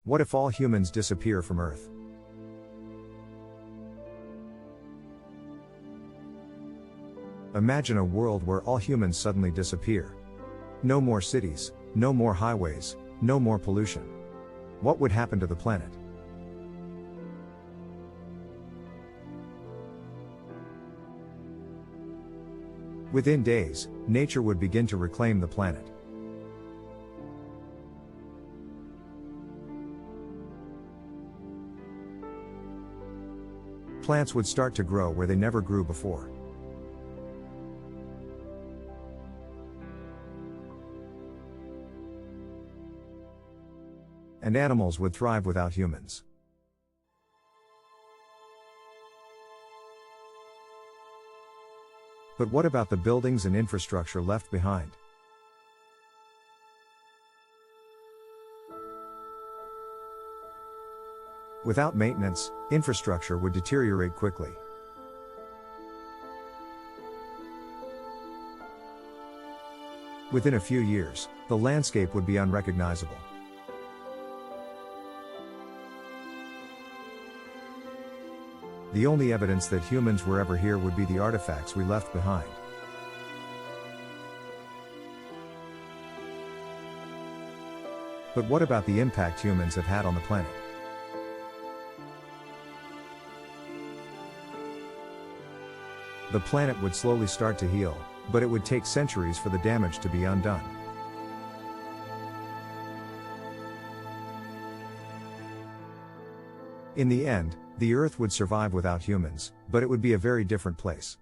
What if all humans disappear from Earth? Imagine a world where all humans suddenly disappear. No more cities, no more highways, no more pollution. What would happen to the planet? Within days, nature would begin to reclaim the planet. Plants would start to grow where they never grew before. And animals would thrive without humans. But what about the buildings and infrastructure left behind? Without maintenance, infrastructure would deteriorate quickly. Within a few years, the landscape would be unrecognizable. The only evidence that humans were ever here would be the artifacts we left behind. But what about the impact humans have had on the planet? The planet would slowly start to heal, but it would take centuries for the damage to be undone. In the end, the Earth would survive without humans, but it would be a very different place.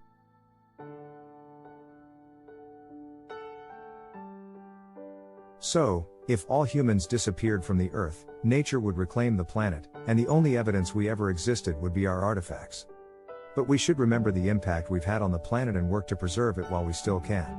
So, if all humans disappeared from the Earth, nature would reclaim the planet, and the only evidence we ever existed would be our artifacts. But we should remember the impact we've had on the planet and work to preserve it while we still can.